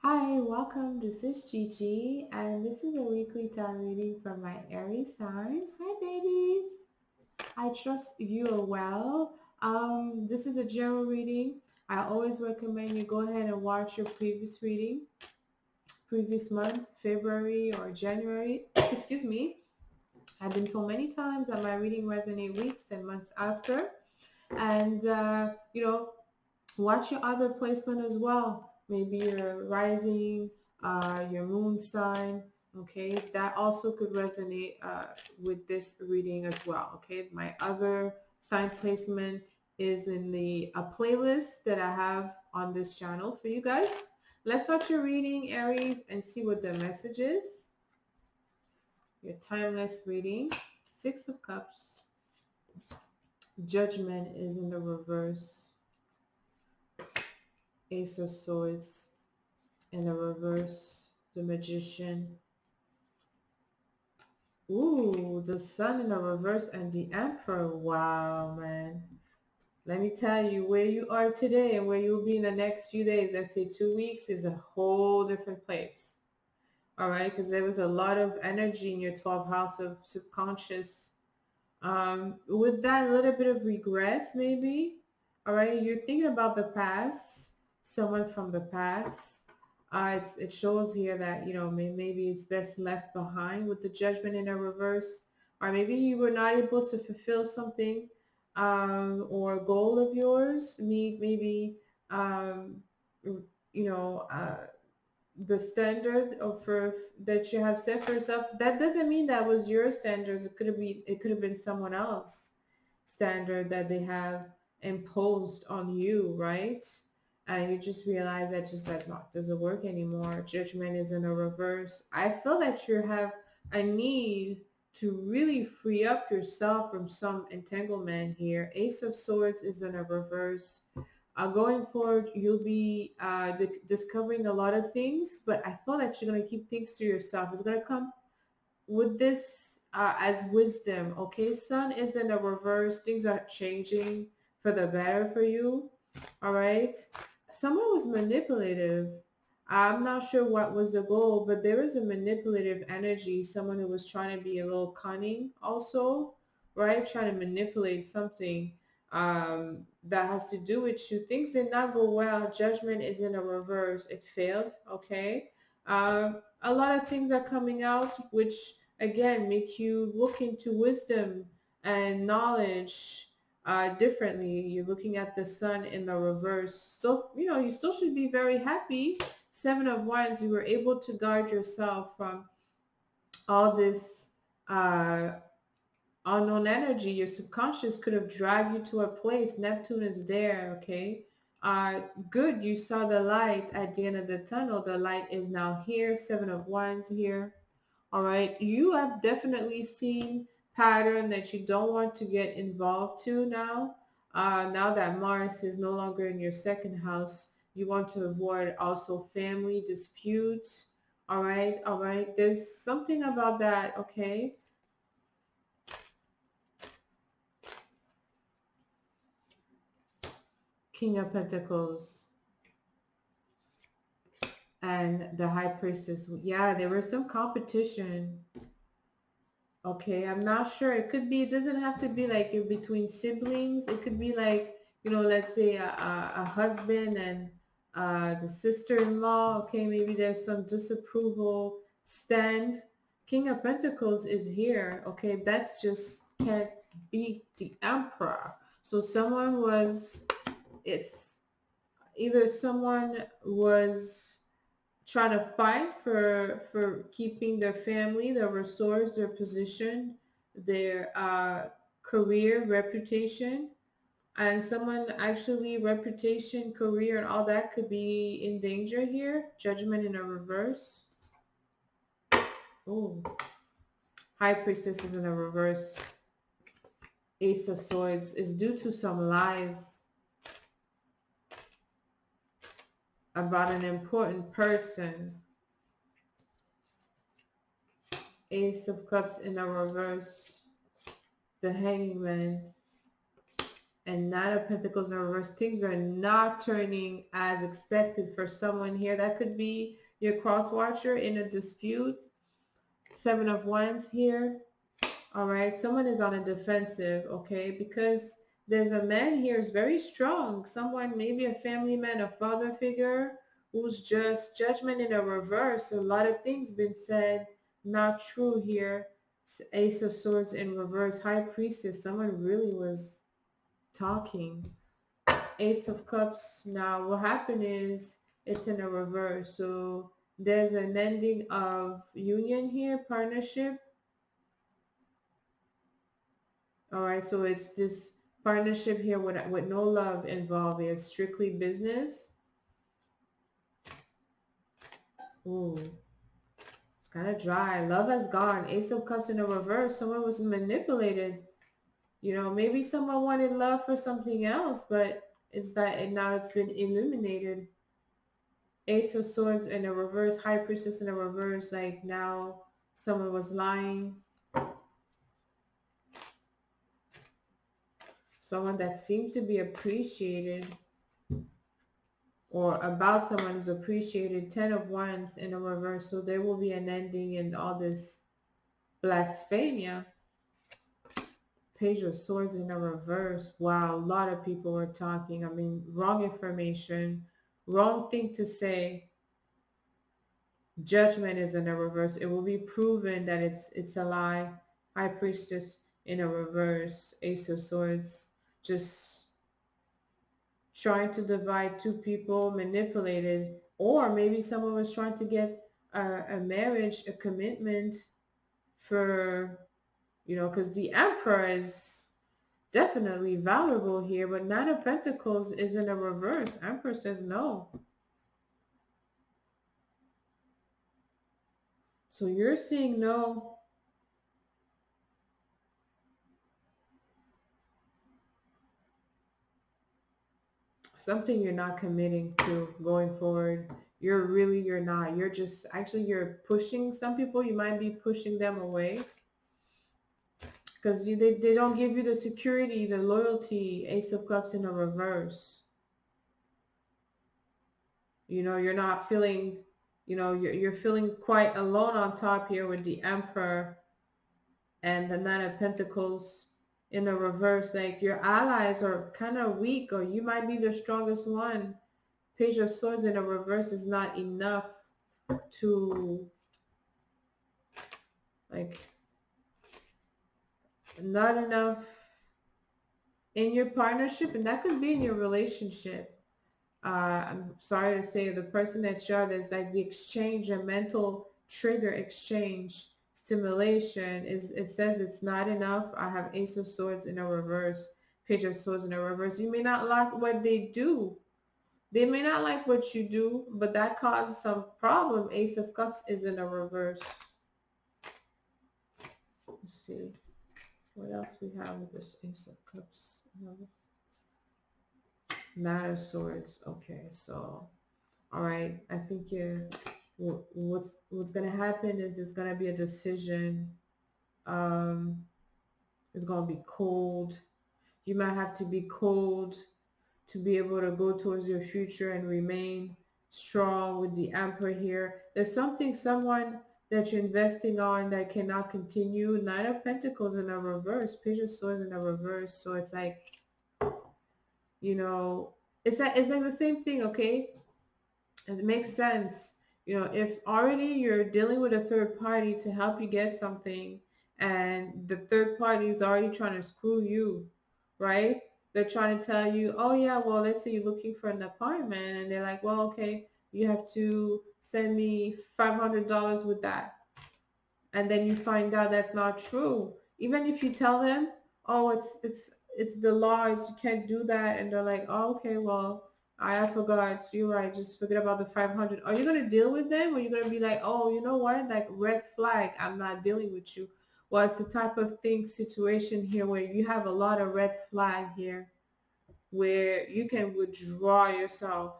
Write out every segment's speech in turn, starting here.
Hi, welcome. This is Gigi, and this is a weekly tarot reading from my Aries sign. Hi, babies. I trust you are well. This is a general reading. I always recommend you go ahead and watch your previous reading, previous month, February or January. Excuse me. I've been told many times that my reading resonate weeks and months after, and watch your other placement as well. Maybe your rising, your moon sign. Okay, that also could resonate with this reading as well. Okay, my other sign placement is in the a playlist that I have on this channel for you guys. Let's start your reading, Aries, and see what the message is. Your timeless reading. Six of Cups. Judgment is in the reverse. Ace of Swords in the reverse, the Magician. Ooh, the Sun in the reverse and the Emperor. Wow, man. Let me tell you, where you are today and where you'll be in the next few days, let's say 2 weeks, is a whole different place. All right, because there was a lot of energy in your 12th house of subconscious. With that, a little bit of regrets, maybe. All right, you're thinking about the past, someone from the past. It shows here that, maybe it's best left behind with the Judgment in a reverse, or maybe you were not able to fulfill something, or a goal of yours. Maybe, um, you know, uh, the standard of for that you have set for yourself. That doesn't mean that was your standards. It could have been someone else standard that they have imposed on you, right? And you just realize that just like not doesn't work anymore. Judgment is in a reverse. I feel that you have a need to really free up yourself from some entanglement here. Ace of Swords is in a reverse. Going forward, you'll be discovering a lot of things, but I feel that you're going to keep things to yourself. It's going to come with this as wisdom. Okay, Sun is in a reverse. Things are changing for the better for you. All right. Someone was manipulative. I'm not sure what was the goal, but there was a manipulative energy. Someone who was trying to be a little cunning also, right? Trying to manipulate something that has to do with you. Things did not go well. Judgment is in a reverse. It failed. Okay. A lot of things are coming out, which again make you look into wisdom and knowledge differently. You're looking at the Sun in the reverse. So, you still should be very happy. Seven of Wands, you were able to guard yourself from all this uh, unknown energy. Your subconscious could have dragged you to a place. Neptune is there, okay? Good, you saw the light at the end of the tunnel. The light is now here. Seven of Wands here. All right, you have definitely seen pattern that you don't want to get involved to now. Now that Mars is no longer in your second house, you want to avoid also family disputes. All right. There's something about that, okay? King of Pentacles and the High Priestess. Yeah, there was some competition. Okay, I'm not sure. It could be, it doesn't have to be like in between siblings. It could be like, let's say a husband and the sister-in-law. Okay, maybe there's some disapproval stand. King of Pentacles is here. Okay, that's just can't beat the Emperor. So it's either someone was trying to fight for keeping their family, their resource, their position, their career, reputation, and someone actually reputation, career, and all that could be in danger here. Judgment in a reverse. Oh, High Priestess is in a reverse. Ace of Swords is due to some lies about an important person. Ace of Cups in a reverse. The Hangman. and Nine of Pentacles in reverse. Things are not turning as expected for someone here. That could be your cross watcher in a dispute. Seven of Wands here. All right, someone is on a defensive, okay, because there's a man here who's very strong. Someone, maybe a family man, a father figure, who's just Judgment in a reverse. A lot of things been said, not true here. Ace of Swords in reverse. High Priestess, someone really was talking. Ace of Cups. Now, what happened is it's in a reverse. So there's an ending of union here, partnership. All right, so it's this partnership here with no love involved. It's strictly business. Ooh, it's kind of dry. Love has gone. Ace of Cups in the reverse. Someone was manipulated. You know, maybe someone wanted love for something else, but it's that, and now it's been eliminated. Ace of Swords in the reverse. High Priestess in the reverse. Like now someone was lying. Someone that seemed to be appreciated, or about someone who's appreciated. 10 of Wands in a reverse. So there will be an ending in all this blasphemia. Page of Swords in a reverse. Wow, a lot of people were talking. I mean, wrong information, wrong thing to say. Judgment is in a reverse. It will be proven that it's a lie. High Priestess in a reverse. Ace of Swords. Just trying to divide two people, manipulated, or maybe someone was trying to get a marriage, a commitment for, you know, because the Emperor is definitely valuable here, but Nine of Pentacles is in a reverse. Emperor says no. So you're saying no. Something you're not committing to going forward. You're not. You're just, actually, you're pushing some people. You might be pushing them away because they don't give you the security, the loyalty. Ace of Cups in a reverse. You know, you're not feeling, you know, you're feeling quite alone on top here with the Emperor and the Nine of Pentacles in the reverse. Like your allies are kind of weak, or you might be the strongest one. Page of Swords in the reverse is not enough to, like, not enough in your partnership, and that could be in your relationship. I'm sorry to say, the person that you are, there's like the exchange, a mental trigger exchange, stimulation, is, it says it's not enough. I have Ace of Swords in a reverse, Page of Swords in a reverse. You may not like what they do. They may not like what you do, but that causes some problem. Ace of Cups is in a reverse. Let's see what else we have with this Ace of Cups. Nine of Swords. Okay, so all right, I think what's gonna happen is there's gonna be a decision. Um, it's gonna be cold. You might have to be cold to be able to go towards your future and remain strong with the Emperor here. There's something, someone that you're investing on that cannot continue. Nine of Pentacles in a reverse, Page of Swords in a reverse. So it's like, you know, it's like the same thing, okay? It makes sense. You know, if already you're dealing with a third party to help you get something, and the third party is already trying to screw you, right? They're trying to tell you, oh yeah, well, let's say you're looking for an apartment, and they're like, well, okay, you have to send me $500 with that. And then you find out that's not true. Even if you tell them, oh, it's the laws, you can't do that, and they're like, oh, okay, well, I forgot, you're right, just forget about the 500. Are you going to deal with them, or are you going to be like, oh, you know what, like, red flag, I'm not dealing with you? Well, it's the type of thing, situation here where you have a lot of red flag here, where you can withdraw yourself,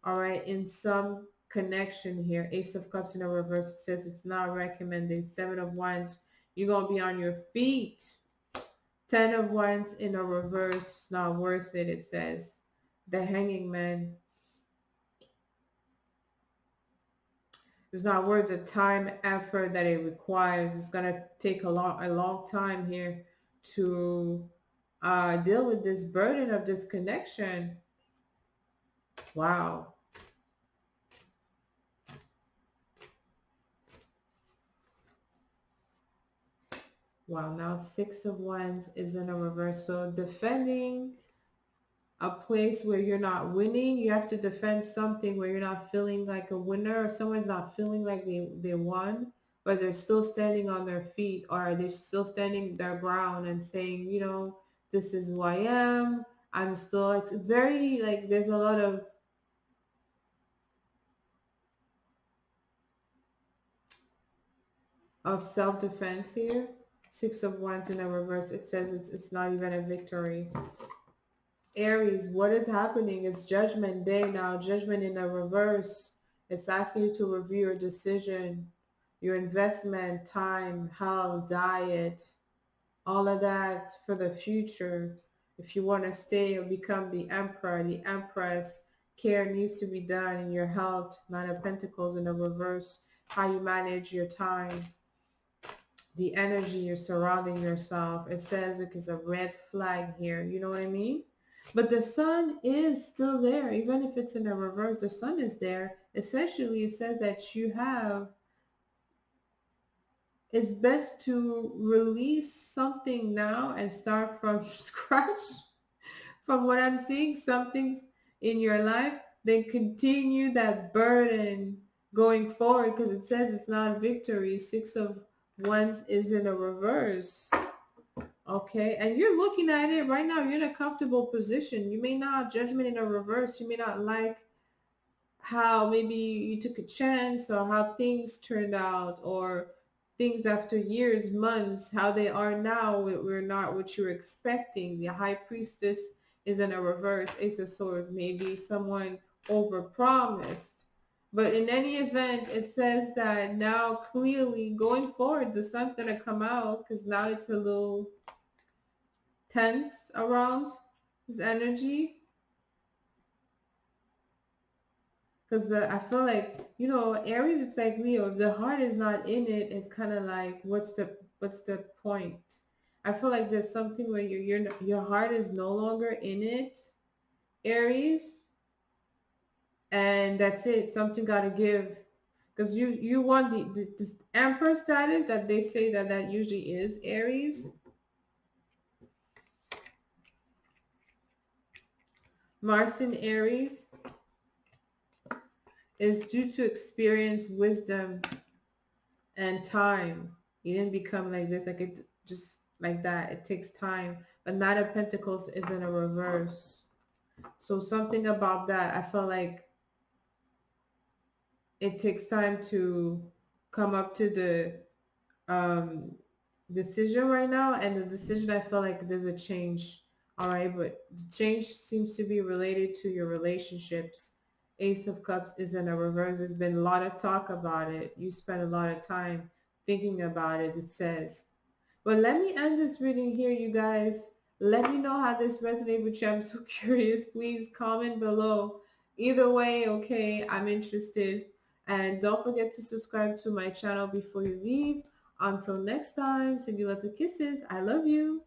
all right, in some connection here. Ace of Cups in a reverse, it says it's not recommended. Seven of Wands, you're going to be on your feet Ten of Wands in a reverse, not worth it, it says. The Hanging Man. It's not worth the time, effort that it requires. It's gonna take a long time here to deal with this burden of disconnection. Wow. Wow, now Six of Wands is in a reverse. So defending a place where you're not winning, you have to defend something where you're not feeling like a winner, or someone's not feeling like they won, but they're still standing on their feet, or they're still standing their ground and saying, you know, this is who I am. I'm still, it's very like, there's a lot of self-defense here. Six of Wands in a reverse. It says it's not even a victory. Aries, what is happening? It's Judgment Day now. Judgment in a reverse. It's asking you to review your decision, your investment, time, health, diet, all of that for the future. If you want to stay or become the emperor, the empress, care needs to be done in your health. Nine of Pentacles in the reverse. How you manage your time, the energy you're surrounding yourself. It says it is a red flag here. You know what I mean? But the sun is still there. Even if it's in a reverse, the sun is there. Essentially, it says that you have, it's best to release something now and start from scratch. From what I'm seeing, something's in your life, then continue that burden going forward, because it says it's not victory. Six of Wands is in a reverse. Okay, and you're looking at it right now. You're in a comfortable position. You may not, Judgment in a reverse, you may not like how maybe you took a chance, or how things turned out, or things after years, months, how they are now. We're not what you're expecting. The High Priestess is in a reverse. Ace of Swords. Maybe someone overpromised. But in any event, it says that now clearly going forward, the sun's going to come out, because now it's a little tense around his energy. Because I feel like, you know, Aries, it's like Leo. If the heart is not in it, it's kind of like, what's the point? I feel like there's something where your heart is no longer in it, Aries, and that's it. Something got to give, because you want this Emperor status that they say that usually is Aries. Mars in Aries is due to experience, wisdom, and time. You didn't become like this, like it just like that. It takes time. But Knight of Pentacles is in a reverse. So something about that, I felt like it takes time to come up to the um, decision right now. And the decision, I feel like there's a change. All right, but the change seems to be related to your relationships. Ace of Cups is in a reverse. There's been a lot of talk about it. You spend a lot of time thinking about it, it says. But let me end this reading here, you guys. Let me know how this resonated with you. I'm so curious. Please comment below. Either way, okay, I'm interested. And don't forget to subscribe to my channel before you leave. Until next time, send you lots of kisses. I love you.